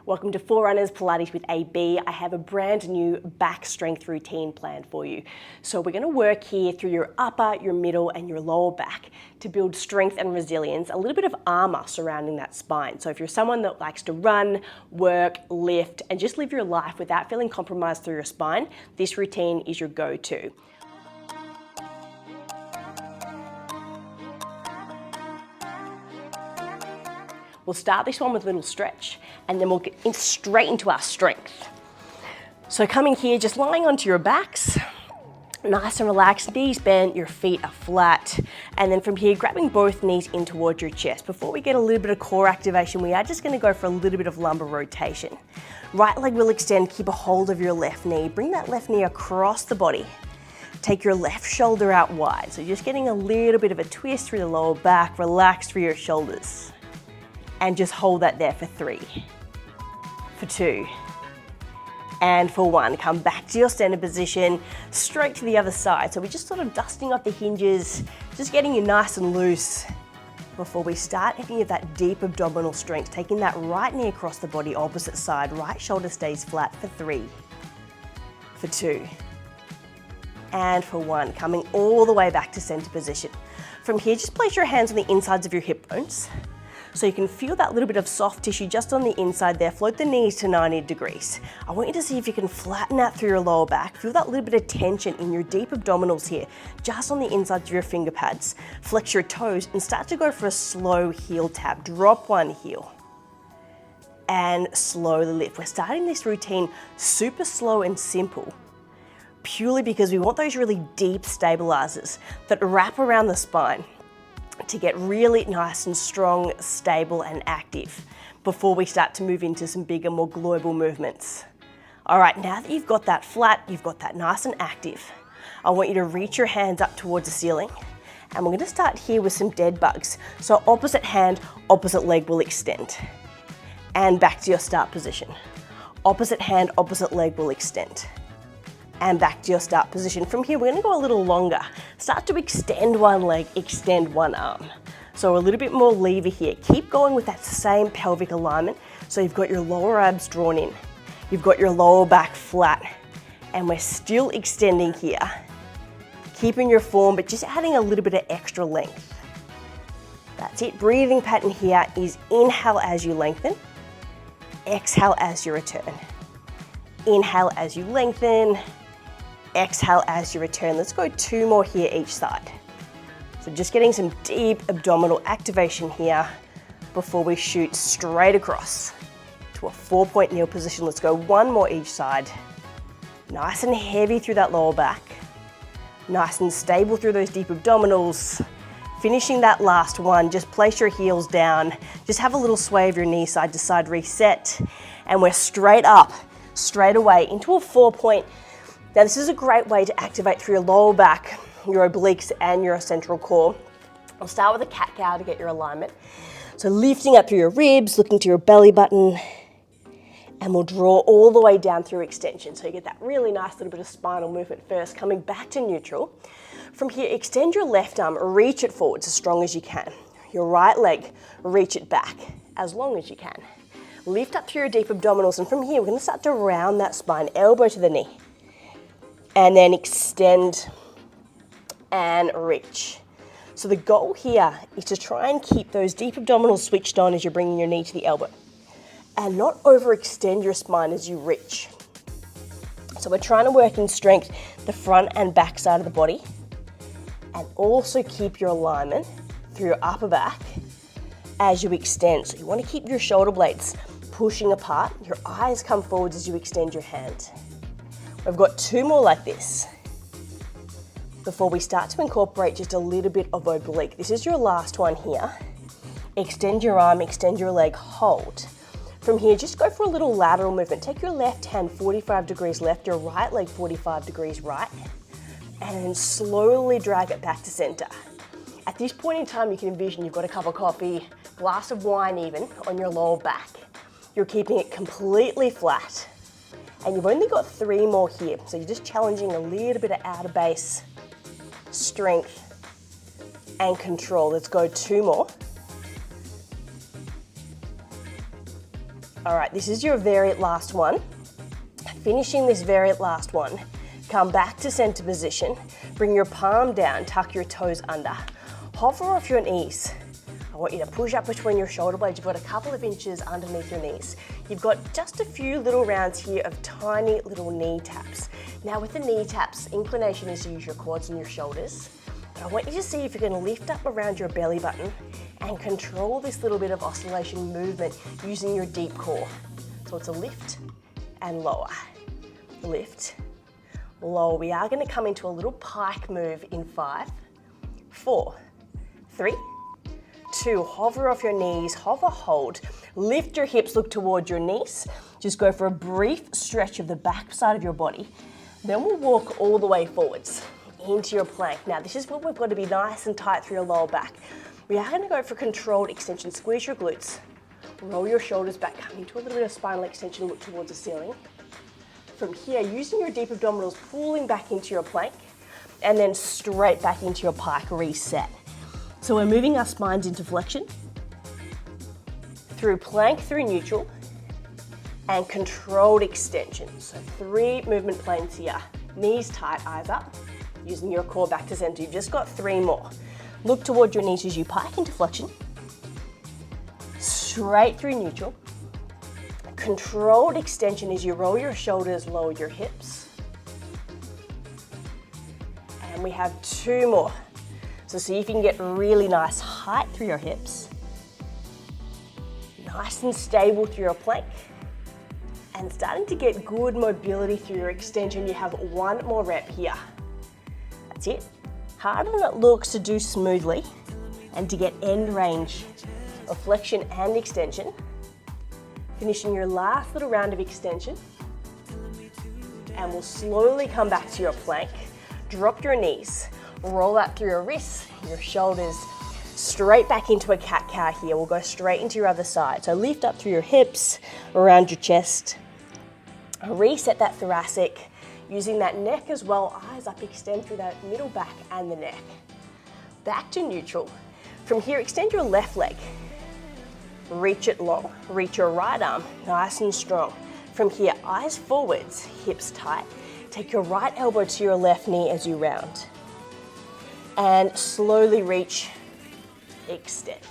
Welcome to Forerunners Pilates with AB. I have a brand new back strength routine planned for you. So we're going to work here through your upper, your middle and your lower back to build strength and resilience, a little bit of armor surrounding that spine. So if you're someone that likes to run, work, lift and just live your life without feeling compromised through your spine, this routine is your go-to. We'll start this one with a little stretch and then we'll get straight into our strength. So coming here, just lying onto your backs, nice and relaxed, knees bent, your feet are flat. And then from here, grabbing both knees in towards your chest. Before we get a little bit of core activation, we are just gonna go for a little bit of lumbar rotation. Right leg will extend, keep a hold of your left knee. Bring that left knee across the body. Take your left shoulder out wide. So just getting a little bit of a twist through the lower back, relax through your shoulders. And just hold that there for 3, for 2, and for 1. Come back to your center position, straight to the other side. So we're just sort of dusting off the hinges, just getting you nice and loose before we start any of that deep abdominal strength. Taking that right knee across the body, opposite side, right shoulder stays flat for 3, for 2, and for 1. Coming all the way back to center position. From here, just place your hands on the insides of your hip bones. So you can feel that little bit of soft tissue just on the inside there. Float the knees to 90 degrees. I want you to see if you can flatten out through your lower back. Feel that little bit of tension in your deep abdominals here, just on the insides of your finger pads. Flex your toes and start to go for a slow heel tap. Drop one heel and slowly lift. We're starting this routine super slow and simple, purely because we want those really deep stabilizers that wrap around the spine to get really nice and strong, stable and active before we start to move into some bigger, more global movements. All right, now that you've got that flat, you've got that nice and active, I want you to reach your hands up towards the ceiling. And we're gonna start here with some dead bugs. So opposite hand, opposite leg will extend. And back to your start position. Opposite hand, opposite leg will extend. And back to your start position. From here, we're gonna go a little longer. Start to extend one leg, extend one arm. So a little bit more lever here. Keep going with that same pelvic alignment. So you've got your lower abs drawn in. You've got your lower back flat. And we're still extending here. Keeping your form, but just adding a little bit of extra length. That's it. Breathing pattern here is inhale as you lengthen. Exhale as you return. Inhale as you lengthen. Exhale as you return. Let's go 2 more here each side. So just getting some deep abdominal activation here before we shoot straight across to a 4-point kneel position. Let's go 1 more each side. Nice and heavy through that lower back. Nice and stable through those deep abdominals. Finishing that last one, just place your heels down. Just have a little sway of your knee side to side, reset. And we're straight up, straight away into a 4-point. Now this is a great way to activate through your lower back, your obliques and your central core. I'll start with a cat-cow to get your alignment. So lifting up through your ribs, looking to your belly button, and we'll draw all the way down through extension. So you get that really nice little bit of spinal movement first, coming back to neutral. From here, extend your left arm, reach it forwards as strong as you can. Your right leg, reach it back as long as you can. Lift up through your deep abdominals, and from here, we're gonna start to round that spine, elbow to the knee. And then extend and reach. So the goal here is to try and keep those deep abdominals switched on as you're bringing your knee to the elbow and not overextend your spine as you reach. So we're trying to work in strength the front and back side of the body and also keep your alignment through your upper back as you extend. So you want to keep your shoulder blades pushing apart. Your eyes come forwards as you extend your hand. We've got 2 more like this before we start to incorporate just a little bit of oblique. This is your last one here. Extend your arm, extend your leg, hold. From here, just go for a little lateral movement. Take your left hand 45 degrees left, your right leg 45 degrees right, and then slowly drag it back to center. At this point in time, you can envision you've got a cup of coffee, glass of wine even, on your lower back. You're keeping it completely flat. And you've only got 3 more here. So you're just challenging a little bit of outer base, strength, and control. Let's go 2 more. All right, this is your very last one. Finishing this very last one, come back to center position, bring your palm down, tuck your toes under, hover off your knees. I want you to push up between your shoulder blades. You've got a couple of inches underneath your knees. You've got just a few little rounds here of tiny little knee taps. Now with the knee taps, inclination is to use your quads and your shoulders. But I want you to see if you can lift up around your belly button and control this little bit of oscillation movement using your deep core. So it's a lift and lower, lift, lower. We are going to come into a little pike move in 5, 4, 3, 2, hover off your knees, hover, hold. Lift your hips, look towards your knees. Just go for a brief stretch of the back side of your body. Then we'll walk all the way forwards into your plank. Now this is where we've got to be nice and tight through your lower back. We are going to go for controlled extension. Squeeze your glutes, roll your shoulders back, come into a little bit of spinal extension, look towards the ceiling. From here, using your deep abdominals, pulling back into your plank, and then straight back into your pike, reset. So we're moving our spines into flexion, through plank, through neutral, and controlled extension. So 3 movement planes here. Knees tight, eyes up, using your core back to center. You've just got 3 more. Look toward your knees as you pike into flexion, straight through neutral. Controlled extension as you roll your shoulders, lower your hips. And we have 2 more. So see if you can get really nice height through your hips. Nice and stable through your plank. And starting to get good mobility through your extension. You have 1 more rep here. That's it. Harder than it looks to do smoothly and to get end range of flexion and extension. Finishing your last little round of extension. And we'll slowly come back to your plank. Drop your knees. Roll out through your wrists, your shoulders, straight back into a cat-cow here. We'll go straight into your other side. So lift up through your hips, around your chest. Reset that thoracic, using that neck as well. Eyes up, extend through that middle back and the neck. Back to neutral. From here, extend your left leg. Reach it long. Reach your right arm, nice and strong. From here, eyes forwards, hips tight. Take your right elbow to your left knee as you round. And slowly reach, extend.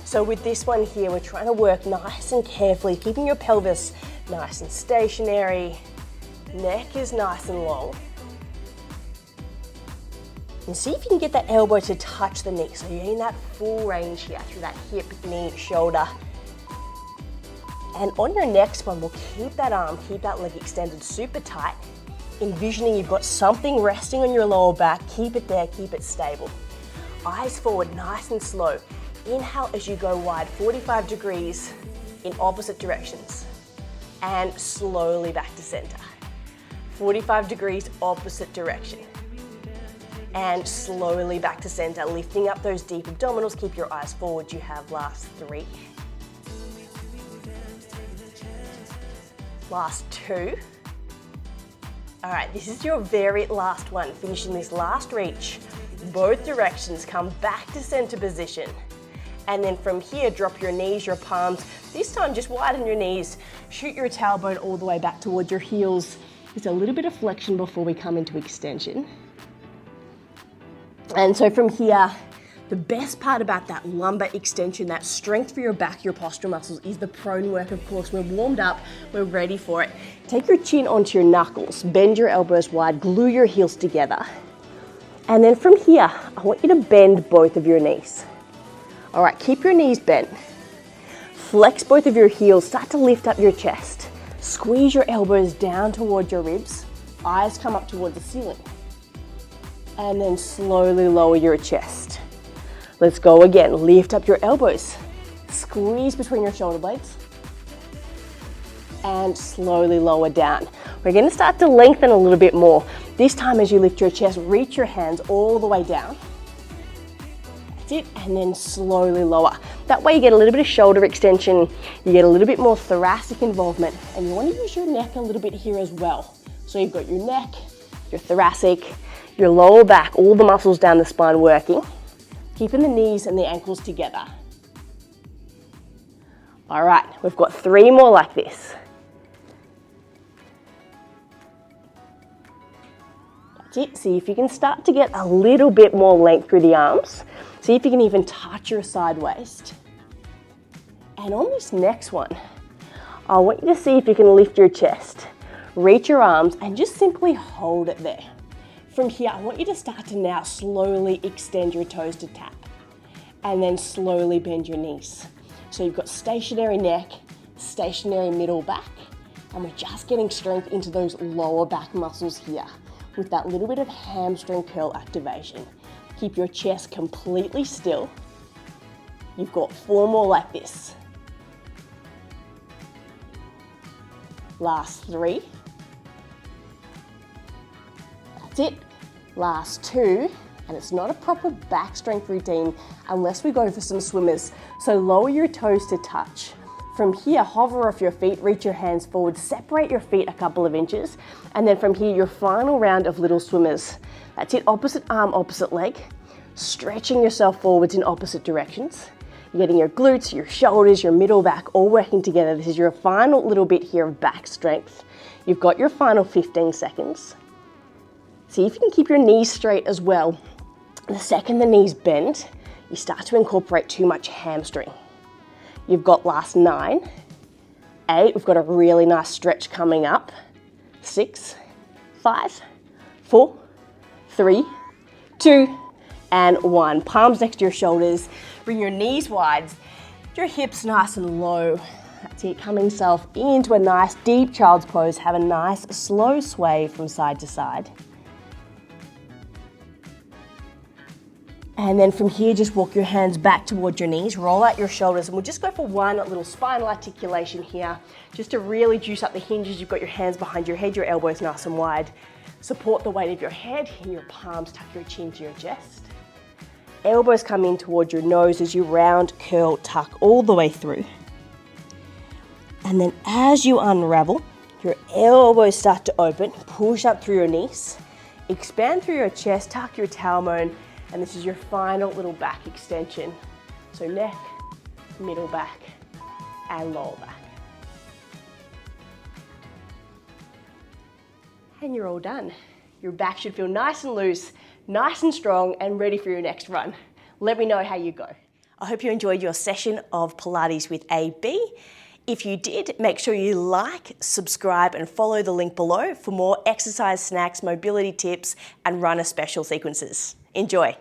So with this one here, we're trying to work nice and carefully, keeping your pelvis nice and stationary, neck is nice and long. And see if you can get that elbow to touch the knee. So you're in that full range here through that hip, knee, shoulder. And on your next one, we'll keep that arm, keep that leg extended super tight. Envisioning you've got something resting on your lower back. Keep it there, keep it stable. Eyes forward, nice and slow. Inhale as you go wide, 45 degrees in opposite directions. And slowly back to center. 45 degrees opposite direction. And slowly back to center, lifting up those deep abdominals. Keep your eyes forward. You have last 3. Last 2. All right, this is your very last one. Finishing this last reach, both directions, come back to center position. And then from here, drop your knees, your palms. This time, just widen your knees. Shoot your tailbone all the way back towards your heels. Just a little bit of flexion before we come into extension. And so from here, the best part about that lumbar extension, that strength for your back, your postural muscles, is the prone work, of course. We're warmed up, we're ready for it. Take your chin onto your knuckles, bend your elbows wide, glue your heels together. And then from here, I want you to bend both of your knees. All right, keep your knees bent. Flex both of your heels, start to lift up your chest. Squeeze your elbows down towards your ribs. Eyes come up towards the ceiling. And then slowly lower your chest. Let's go again. Lift up your elbows. Squeeze between your shoulder blades. And slowly lower down. We're going to start to lengthen a little bit more. This time as you lift your chest, reach your hands all the way down. That's it. And then slowly lower. That way you get a little bit of shoulder extension. You get a little bit more thoracic involvement. And you want to use your neck a little bit here as well. So you've got your neck, your thoracic, your lower back, all the muscles down the spine working. Keeping the knees and the ankles together. All right, we've got 3 more like this. That's it. See if you can start to get a little bit more length through the arms. See if you can even touch your side waist. And on this next one, I want you to see if you can lift your chest, reach your arms, and just simply hold it there. From here, I want you to start to now slowly extend your toes to tap, and then slowly bend your knees. So you've got stationary neck, stationary middle back, and we're just getting strength into those lower back muscles here with that little bit of hamstring curl activation. Keep your chest completely still. You've got 4 more like this. Last 3. That's it. Last 2. And it's not a proper back strength routine unless we go for some swimmers. So lower your toes to touch. From here, hover off your feet, reach your hands forward, separate your feet a couple of inches, and then from here, your final round of little swimmers. That's it, opposite arm, opposite leg, stretching yourself forwards in opposite directions. You're getting your glutes, your shoulders, your middle back all working together. This is your final little bit here of back strength. You've got your final 15 seconds. See if you can keep your knees straight as well. The second the knees bend, you start to incorporate too much hamstring. You've got last 9, 8, we've got a really nice stretch coming up. 6, 5, 4, 3, 2, and 1. Palms next to your shoulders. Bring your knees wide, your hips nice and low. That's it, coming self into a nice deep child's pose. Have a nice slow sway from side to side. And then from here, just walk your hands back towards your knees, roll out your shoulders, and we'll just go for one little spinal articulation here, just to really juice up the hinges. You've got your hands behind your head, your elbows nice and wide. Support the weight of your head, in your palms, tuck your chin to your chest. Elbows come in towards your nose as you round, curl, tuck all the way through. And then as you unravel, your elbows start to open, push up through your knees, expand through your chest, tuck your tailbone, and this is your final little back extension. So neck, middle back, and lower back. And you're all done. Your back should feel nice and loose, nice and strong, and ready for your next run. Let me know how you go. I hope you enjoyed your session of Pilates with AB. If you did, make sure you like, subscribe, and follow the link below for more exercise snacks, mobility tips, and runner special sequences. Enjoy.